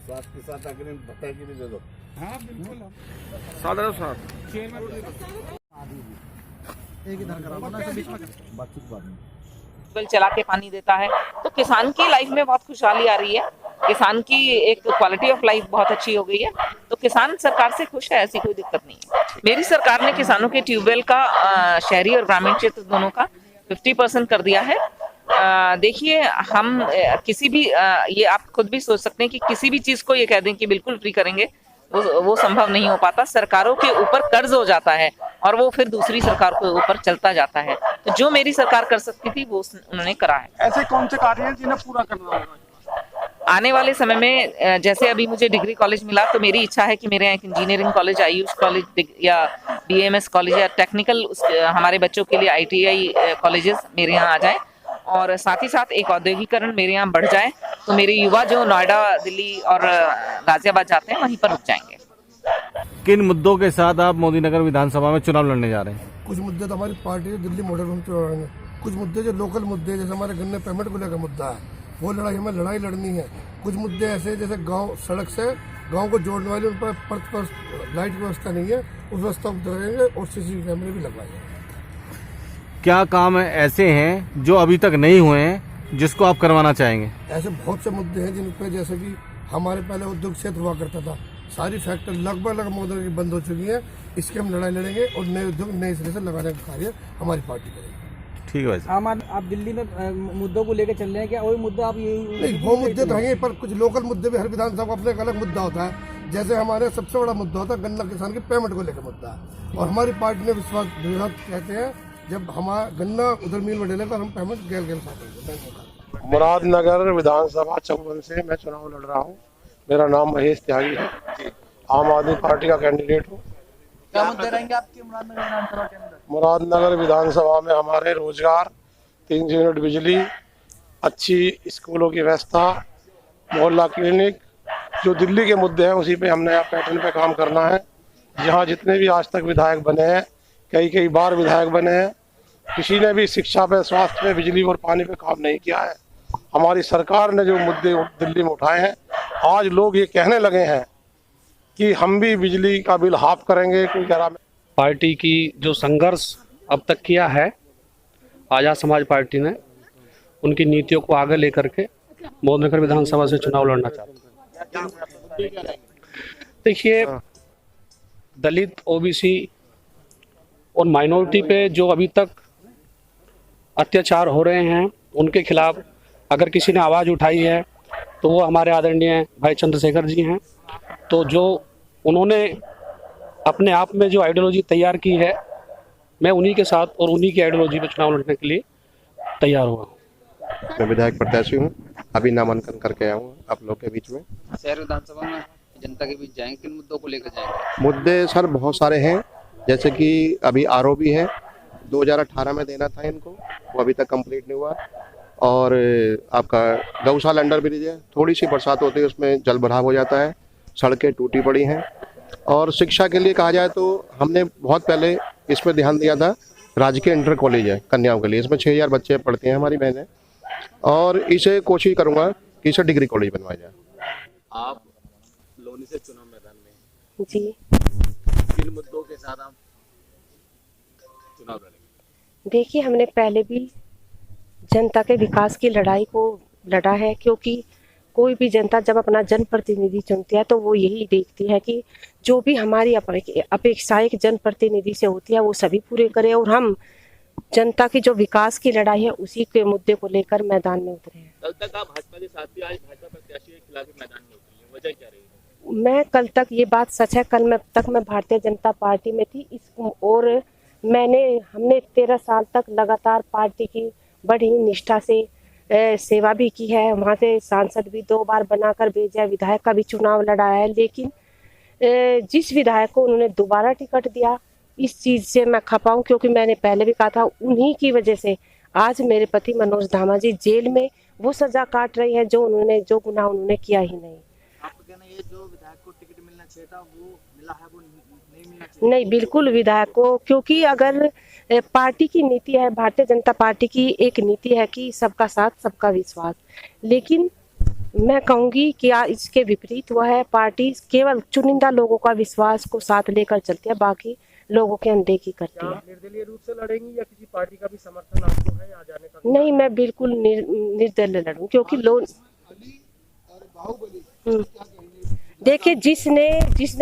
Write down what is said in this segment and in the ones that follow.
साथ के साथ अग्रिम भत्ता की भी दे दो। हाँ बिल्कुल साथ एक इधर करा वरना ऐसे बीच में बातचीत बाद में। ट्यूबवेल चला के पानी देता है, तो किसान की लाइफ में बहुत खुशहाली आ रही है। किसान की एक क्वालिटी ऑफ लाइफ बहुत अच्छी हो गई है, तो किसान सरकार से खुश है, ऐसी कोई दिक्कत नहीं है। मेरी सरकार ने किसानों के ट्यूबवेल का शहरी और ग्रामीण क्षेत्र दोनों का 50% कर दिया है। देखिए, हम किसी भी ये आप खुद भी सोच सकते हैं कि किसी भी चीज को ये कह दें कि बिल्कुल फ्री करेंगे, वो संभव नहीं हो पाता। सरकारों के ऊपर कर्ज हो जाता है और वो फिर दूसरी सरकार के ऊपर चलता जाता है। तो जो मेरी सरकार कर सकती थी वो उन्होंने करा है। ऐसे कौन से कार्य हैं जिन्हें पूरा करना होगा? आने वाले समय में जैसे अभी मुझे डिग्री कॉलेज मिला, तो मेरी इच्छा है कि मेरे यहाँ एक इंजीनियरिंग कॉलेज, आयुष कॉलेज या BAMS कॉलेज या टेक्निकल हमारे बच्चों के लिए ITI कॉलेजेस मेरे यहाँ आ जाए, और साथ ही साथ एक औद्योगिकरण मेरे यहाँ बढ़ जाए, तो मेरे युवा जो नोएडा, दिल्ली और गाजियाबाद जाते हैं वहीं पर रुक जाएंगे। किन मुद्दों के साथ आप मोदी नगर विधानसभा में चुनाव लड़ने जा रहे हैं? कुछ मुद्दे तो हमारी पार्टी है दिल्ली मॉडल में चुनाव, कुछ मुद्दे जो लोकल मुद्दे जैसे हमारे गन्ने पेमेंट को लेकर मुद्दा है, वो हमें लड़ाई लड़नी है। कुछ मुद्दे ऐसे जैसे गांव सड़क से गांव को जोड़ने वाले उन पर लाइट व्यवस्था नहीं है, उस व्यवस्था को करेंगे और CCTV कैमरे भी लगवाएंगे। क्या काम ऐसे हैं जो अभी तक नहीं हुए हैं जिसको आप करवाना चाहेंगे? ऐसे बहुत से मुद्दे हैं जिन पे, जैसे कि हमारे पहले उद्योग क्षेत्र हुआ करता था, सारी फैक्ट्री लगभग मोदी की बंद हो चुकी है। इसकी हम लड़ाई लड़ेंगे और नए उद्योग नए सिरे से लगाने का कार्य हमारी पार्टी करेगी। ठीक है भाई साहब। आप दिल्ली में मुद्दों को लेकर चल रहे हैं क्या? वही मुद्दा आप ये नहीं, वो मुद्दे तो हैं, पर कुछ लोकल मुद्दे भी हर विधानसभा का अपना एक अलग मुद्दा होता है। जैसे हमारे सबसे बड़ा मुद्दा होता है गन्ना किसान के पेमेंट को लेकर मुद्दा है, और हमारी पार्टी ने विश्वास कहते हैं जब हमारा गन्ना उधर मिल में डलेगा हम पेमेंट गेल साथ। मुरादनगर विधानसभा 54 से मैं चुनाव लड़ रहा हूँ। मेरा नाम महेश त्यागी है, आम आदमी पार्टी का कैंडिडेट हूँ। क्या मुद्दे रहेंगे आपके मुरादनगर विधानसभा के अंदर? मुरादनगर विधानसभा में हमारे रोजगार, 300 यूनिट बिजली, अच्छी स्कूलों की व्यवस्था, मोहल्ला क्लिनिक, जो दिल्ली के मुद्दे हैं उसी पे हमने यहाँ पैटर्न पे काम करना है। जहाँ जितने भी आज तक विधायक बने हैं, कई बार विधायक बने हैं, किसी ने भी शिक्षा पे, स्वास्थ्य पे, बिजली और पानी पे काम नहीं किया है। हमारी सरकार ने जो मुद्दे दिल्ली में उठाए हैं, आज लोग ये कहने लगे हैं कि हम भी बिजली का बिल हाफ करेंगे। कोई कह रहा पार्टी की जो संघर्ष अब तक किया है आज़ाद समाज पार्टी ने, उनकी नीतियों को आगे लेकर के मोदीनगर विधानसभा से चुनाव लड़ना चाहते हैं। देखिए, दलित, OBC और माइनॉरिटी पे जो अभी तक अत्याचार हो रहे हैं, उनके खिलाफ अगर किसी ने आवाज़ उठाई है तो वो हमारे आदरणीय भाई चंद्रशेखर जी हैं। तो जो उन्होंने अपने आप में जो आइडियोलॉजी तैयार की है, मैं उन्हीं के साथ और उन्हीं की आइडियोलॉजी पे चुनाव लड़ने के लिए तैयार हुआ हूँ। मैं विधायक प्रत्याशी हूँ, अभी नामांकन करके आया हूँ आप लोग के बीच में। शहर विधानसभा में जनता के बीच जाएंगे, किन मुद्दों को लेकर जाएंगे? मुद्दे सर बहुत सारे हैं, जैसे कि अभी RO भी है, 2018 में देना था इनको, वो अभी तक कंप्लीट नहीं हुआ। और आपका गौशाला अंडर ब्रिज है, थोड़ी सी बरसात होती है उसमें जल भराव हो जाता है, सड़कें टूटी पड़ी हैं। और शिक्षा के लिए कहा जाए तो हमने बहुत पहले इस पर ध्यान दिया था। राजकीय इंटर कॉलेज है कन्याओं के लिए, इसमें 6000 बच्चे पढ़ते हैं हमारी बहनें, और इसे कोशिश करूँगा कि इसे डिग्री कॉलेज बनवाया जाए। आप लोनी से चुनाव मैदान में जी, किन मुद्दों के साथ आप चुनाव लड़ेंगे? देखिए, हमने पहले भी जनता के विकास की लड़ाई को लड़ा है, क्योंकि कोई भी जनता जब अपना जनप्रतिनिधि चुनती है तो वो यही देखती है कि जो भी हमारी अपेक्षाएं जनप्रतिनिधि से होती है वो सभी पूरे करें, और हम जनता की जो विकास की लड़ाई है उसी के मुद्दे को लेकर मैदान में उतरे हैं। कल तक आप भाजपा के साथ भी, आज भाजपा प्रत्याशी के खिलाफ मैदान में उतरी हैं, वजह क्या रही? मैं कल तक, ये बात सच है, कल तक मैं भारतीय जनता पार्टी में थी, और हमने 13 साल तक लगातार पार्टी की बड़ी निष्ठा से सेवा भी की है। वहाँ से सांसद भी 2 बार बनाकर भेजा, विधायक का भी चुनाव लड़ा है। लेकिन जिस विधायक को उन्होंने दोबारा टिकट दिया, इस चीज़ से मैं खपा हूँ, क्योंकि मैंने पहले भी कहा था, उन्हीं की वजह से आज मेरे पति मनोज धामा जी जेल में वो सजा काट रही है जो गुनाह उन्होंने किया ही नहीं। आपका कहना ये जो विधायक को टिकट मिलना चाहिए था वो मिला है, वो नहीं मिलना चाहिए? नहीं, बिल्कुल विधायक को, क्योंकि अगर पार्टी की नीति है, भारतीय जनता पार्टी की एक नीति है कि सबका साथ सबका विश्वास, लेकिन मैं कहूँगी कि इसके विपरीत हुआ है। पार्टी केवल चुनिंदा लोगों का विश्वास को साथ लेकर चलती है, बाकी लोगों के अनदेखी करती है। निर्दलीय रूप से लड़ेंगी या किसी पार्टी का भी समर्थन आपको है यहाँ जाने का? नहीं, मैं बिल्कुल निर्दलीय लड़ूं, क्योंकि लोग देखिए, जिसने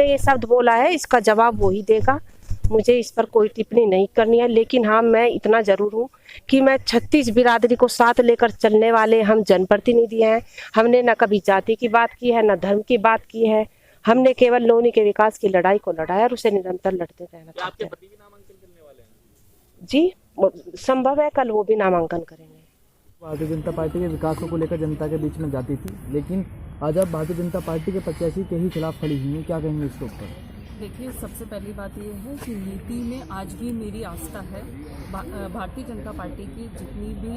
ये शब्द बोला है इसका जवाब वो ही देगा। मुझे इस पर कोई टिप्पणी नहीं करनी है, लेकिन हाँ, मैं इतना जरूर हूँ कि मैं 36 बिरादरी को साथ लेकर चलने वाले हम जनप्रतिनिधि हैं। हमने न कभी जाति की बात की है, न धर्म की बात की है। हमने केवल लोनी के विकास की लड़ाई को लड़ा और उसे निरंतर लड़ते रहना चाहते हैं। पति भी नामांकन करने वाले हैं? जी, संभव है कल वो भी नामांकन करेंगे। भारतीय जनता पार्टी के विकास को लेकर जनता के बीच में जाती थी, लेकिन आज आप भारतीय जनता पार्टी के प्रत्याशी के ही खिलाफ खड़ी हुई हैं, क्या कहेंगे इसके ऊपर? देखिए, सबसे पहली बात ये है कि नीति में आज भी मेरी आस्था है। भारतीय जनता पार्टी की जितनी भी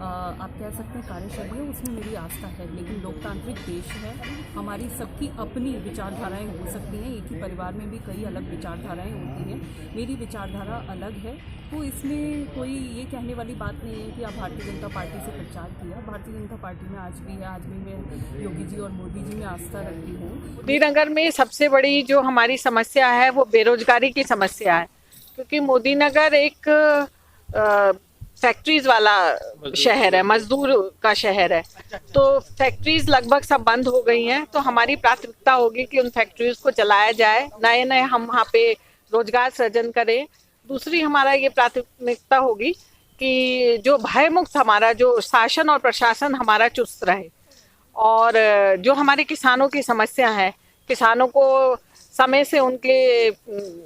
आप कह सकते हैं कार्यशैली है, उसमें मेरी आस्था है। लेकिन लोकतांत्रिक देश है, हमारी सबकी अपनी विचारधाराएं हो सकती हैं। एक ही परिवार में भी कई अलग विचारधाराएं होती हैं। मेरी विचारधारा अलग है, तो इसमें कोई ये कहने वाली बात नहीं है कि आप भारतीय जनता पार्टी से प्रचार किया। भारतीय जनता पार्टी में आज भी है, आज भी मैं योगी जी और मोदी जी में आस्था रखती हूँ। मोदी नगर में सबसे बड़ी जो हमारी समस्या है वो बेरोजगारी की समस्या है, क्योंकि मोदी नगर एक फैक्ट्रीज वाला शहर है, मजदूर का शहर है। तो फैक्ट्रीज लगभग सब बंद हो गई हैं, तो हमारी प्राथमिकता होगी कि उन फैक्ट्रीज को चलाया जाए, नए नए हम वहाँ पे रोजगार सृजन करें। दूसरी हमारा ये प्राथमिकता होगी कि जो भयमुक्त हमारा जो शासन और प्रशासन हमारा चुस्त रहे, और जो हमारे किसानों की समस्या है, किसानों को समय से उनके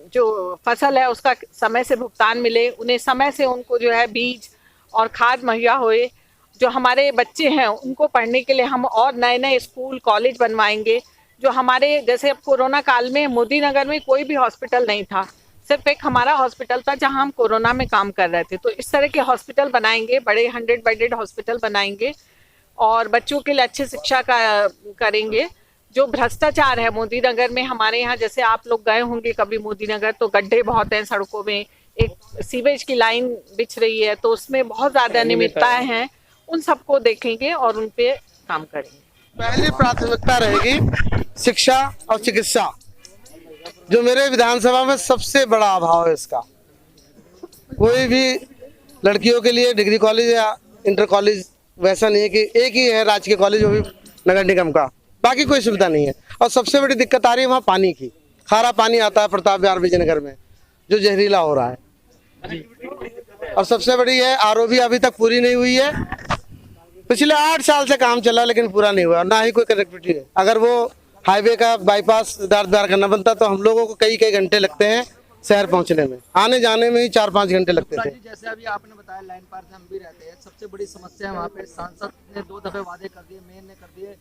जो फसल है उसका समय से भुगतान मिले, उन्हें समय से उनको जो है बीज और खाद मुहैया होए। जो हमारे बच्चे हैं उनको पढ़ने के लिए हम और नए नए स्कूल कॉलेज बनवाएंगे। जो हमारे जैसे अब कोरोना काल में मोदी नगर में कोई भी हॉस्पिटल नहीं था, सिर्फ एक हमारा हॉस्पिटल था जहां हम कोरोना में काम कर रहे थे। तो इस तरह के हॉस्पिटल बनाएंगे, बड़े 100 बेडेड हॉस्पिटल बनाएंगे और बच्चों के लिए अच्छी शिक्षा का करेंगे। जो भ्रष्टाचार है मोदी नगर में, हमारे यहाँ जैसे आप लोग गए होंगे कभी मोदी नगर, तो गड्ढे बहुत हैं सड़कों में, एक सीवेज की लाइन बिछ रही है, तो उसमें बहुत ज्यादा अनियमितताएं हैं। उन सबको देखेंगे और उन पे काम करेंगे। पहली प्राथमिकता रहेगी शिक्षा और चिकित्सा, जो मेरे विधानसभा में सबसे बड़ा अभाव है इसका। कोई भी लड़कियों के लिए डिग्री कॉलेज या इंटर कॉलेज वैसा नहीं है कि एक ही है राजकीय कॉलेज, वो भी नगर निगम का, बाकी कोई सुविधा नहीं है। और सबसे बड़ी दिक्कत आ रही है वहाँ पानी की। खारा पानी आता है प्रताप विहार विजयनगर में, जो जहरीला हो रहा है। और सबसे बड़ी है आरओ भी अभी तक पूरी नहीं हुई है। पिछले 8 साल से काम चला लेकिन पूरा नहीं हुआ, ना ही कोई कनेक्टिविटी है। अगर वो हाईवे का बाईपास सिद्धार्थ विहार करना बनता तो हम लोगों को कई घंटे लगते हैं शहर पहुंचने में, आने जाने में ही 4-5 घंटे लगते थे। जैसे अभी आपने बताया लाइन पार से हम भी रहते हैं, सबसे बड़ी समस्या है वहाँ पे। सांसद ने 2 दफे वादे कर दिए, मेयर ने कर दिए।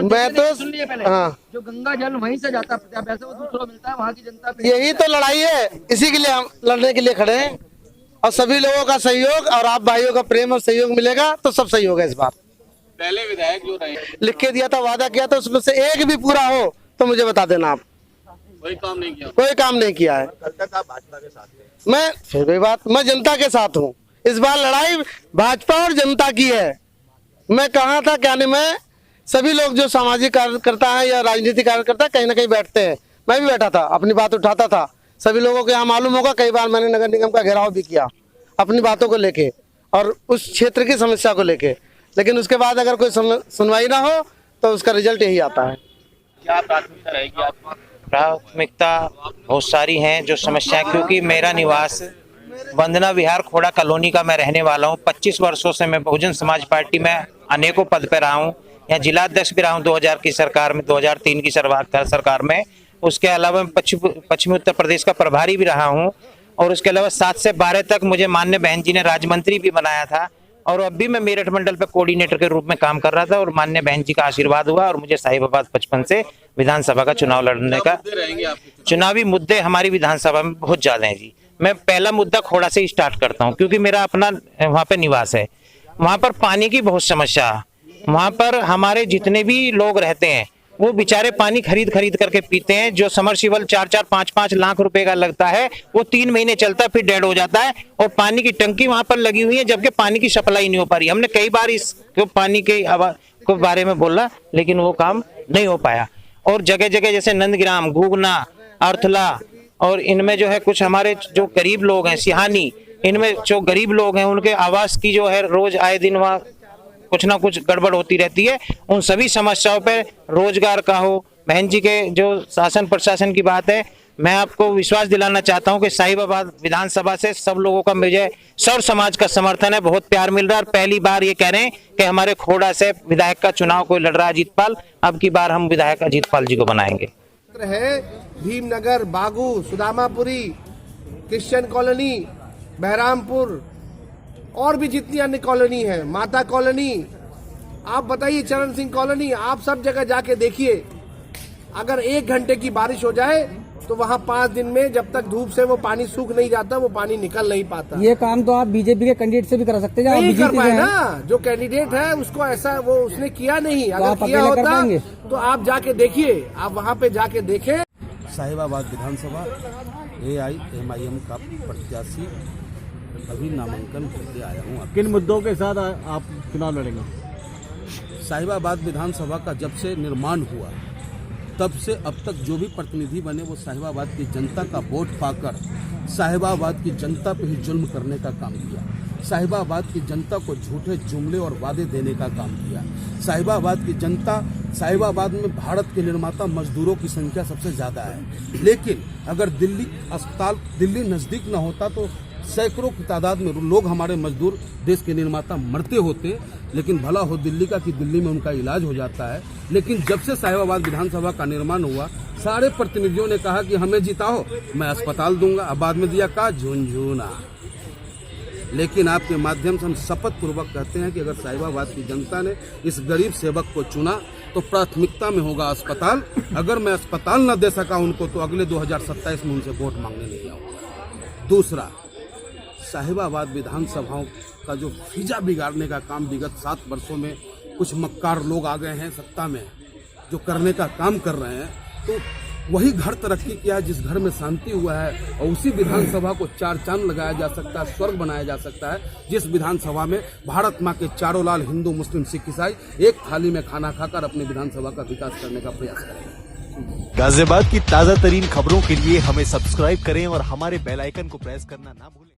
मैं तो सुन लिए पहले, हाँ, जो गंगा जल वहीं से जाता है, वैसे वो दूसरों मिलता है, वहाँ की जनता पे यही तो लड़ाई है। इसी के लिए हम लड़ने के लिए खड़े हैं और सभी लोगों का सहयोग और आप भाइयों का प्रेम और सहयोग मिलेगा तो सब सही होगा। इस बार पहले विधायक जो रहे लिख के दिया था, वादा किया था, उसमें से एक भी पूरा हो तो मुझे बता देना आप। कोई काम नहीं किया, कोई काम नहीं किया है। कल तक आप भाजपा के साथ थे। मैं फिर भी बात, मैं जनता के साथ हूँ। इस बार लड़ाई भाजपा और जनता की है। मैं कहा था क्या नहीं, मैं सभी लोग जो सामाजिक कार्यकर्ता है या राजनीतिक कार्यकर्ता कहीं ना कहीं बैठते हैं, मैं भी बैठा था, अपनी बात उठाता था। सभी लोगों को यहाँ मालूम होगा, कई बार मैंने नगर निगम का घेराव भी किया अपनी बातों को लेके और उस क्षेत्र की समस्या को लेके। लेकिन उसके बाद अगर कोई सुनवाई ना हो तो उसका रिजल्ट यही आता है। क्या प्राथमिकता रहेगी आपकी? प्राथमिकता बहुत सारी हैं जो समस्याएं, क्योंकि मेरा निवास वंदना विहार खोड़ा कॉलोनी का मैं रहने वाला हूं। 25 वर्षों से मैं बहुजन समाज पार्टी में अनेकों पद पे रहा हूं। यहाँ जिला अध्यक्ष भी रहा हूं 2000 की सरकार में, 2003 की सरकार में। उसके अलावा पश्चिमी उत्तर प्रदेश का प्रभारी भी रहा हूँ और उसके अलावा 7 से 12 तक मुझे माननीय बहन जी ने राज्य मंत्री भी बनाया था और अब भी मैं मेरठ मंडल पे कोऑर्डिनेटर के रूप में काम कर रहा था और माननीय बहन जी का आशीर्वाद हुआ और मुझे साहिबाबाद 55 से विधानसभा का चुनाव लड़ने का। चुनावी मुद्दे हमारी विधानसभा में बहुत ज्यादा हैं जी। मैं पहला मुद्दा खोड़ा से ही स्टार्ट करता हूँ क्योंकि मेरा अपना वहाँ पे निवास है। वहाँ पर पानी की बहुत समस्या है। वहाँ पर हमारे जितने भी लोग रहते हैं वो बेचारे पानी खरीद करके पीते हैं। जो समरसीबल 4-4, 5-5 लाख रुपए का लगता है वो 3 महीने चलता है फिर डेड हो जाता है और पानी की टंकी वहां पर लगी हुई है जबकि पानी की सप्लाई नहीं हो पा रही। हमने कई बार इस पानी के के बारे में बोला, लेकिन वो काम नहीं हो पाया। और जगह जगह जैसे नंदग्राम, घुगना, अर्थला और इनमें जो है कुछ हमारे जो गरीब लोग हैं, सिहानी, इनमें जो गरीब लोग हैं उनके आवास की जो है रोज आए दिन वहाँ कुछ ना कुछ गड़बड़ होती रहती है। उन सभी समस्याओं पे रोजगार का हो, बहन जी के जो शासन प्रशासन की बात है, मैं आपको विश्वास दिलाना चाहता हूं कि साहिबाबाद विधानसभा से सब लोगों का मुझे सौर समाज का समर्थन है, बहुत प्यार मिल रहा है। और पहली बार ये कह रहे हैं कि हमारे खोड़ा से विधायक का चुनाव कोई लड़ रहा है अजीत पाल, अब की बार हम विधायक अजीत पाल जी को बनाएंगे। है भीमनगर, बागू, सुदामापुरी, क्रिश्चियन कॉलोनी, बहरामपुर और भी जितनी अन्य कॉलोनी है, माता कॉलोनी, आप बताइए चरण सिंह कॉलोनी, आप सब जगह जाके देखिए। अगर 1 घंटे की बारिश हो जाए तो वहाँ 5 दिन में जब तक धूप से वो पानी सूख नहीं जाता, वो पानी निकल नहीं पाता। ये काम तो आप बीजेपी के कैंडिडेट से भी करा सकते हैं, नहीं कर पाए ना। जो कैंडिडेट है उसको ऐसा वो उसने किया नहीं, अगर किया होता तो आप जाके देखिए, आप वहाँ पे जाके देखें। साहिबाबाद विधानसभा AIMIM का प्रत्याशी अभी नामांकन करके आया हूँ। किन मुद्दों के साथ आप चुनाव लड़ेंगे? साहिबाबाद विधानसभा का जब से निर्माण हुआ तब से अब तक जो भी प्रतिनिधि बने वो साहिबाबाद की जनता का वोट पाकर साहिबाबाद की जनता पे ही जुल्म करने का काम किया, साहिबाबाद की जनता को झूठे जुमले और वादे देने का काम किया। साहिबाबाद की जनता, साहिबाबाद में भारत के निर्माता मजदूरों की संख्या सबसे ज़्यादा है, लेकिन अगर दिल्ली अस्पताल दिल्ली नज़दीक न होता तो सैकड़ों की तादाद में लोग, हमारे मजदूर देश के निर्माता मरते होते। लेकिन भला हो दिल्ली का कि दिल्ली में उनका इलाज हो जाता है। लेकिन जब से साहिबाबाद विधानसभा का निर्माण हुआ, सारे प्रतिनिधियों ने कहा कि हमें जिताओ, मैं अस्पताल दूंगा। अब बाद में दिया कहा झुनझुना। लेकिन आपके माध्यम से हम शपथ पूर्वक कहते हैं कि अगर साहिबाबाद की जनता ने इस गरीब सेवक को चुना तो प्राथमिकता में होगा अस्पताल। अगर मैं अस्पताल न दे सका उनको तो अगले 2027 में उनसे वोट मांगने नहीं आऊंगा। दूसरा, साहिबाबाद विधानसभाओं का जो फिजा बिगाड़ने का काम विगत 7 वर्षों में कुछ मक्कार लोग आ गए हैं सत्ता में, जो करने का काम कर रहे हैं, तो वही घर तरक्की किया है जिस घर में शांति हुआ है। और उसी विधानसभा को 4 चांद लगाया जा सकता है, स्वर्ग बनाया जा सकता है, जिस विधानसभा में भारत माँ के चारों लाल हिंदू, मुस्लिम, सिख, ईसाई एक थाली में खाना खाकर अपनी विधानसभा का विकास करने का प्रयास करेंगे। गाजियाबाद की ताजा तरीन खबरों के लिए हमें सब्सक्राइब करें और हमारे बेल आइकन को प्रेस करना ना भूलें।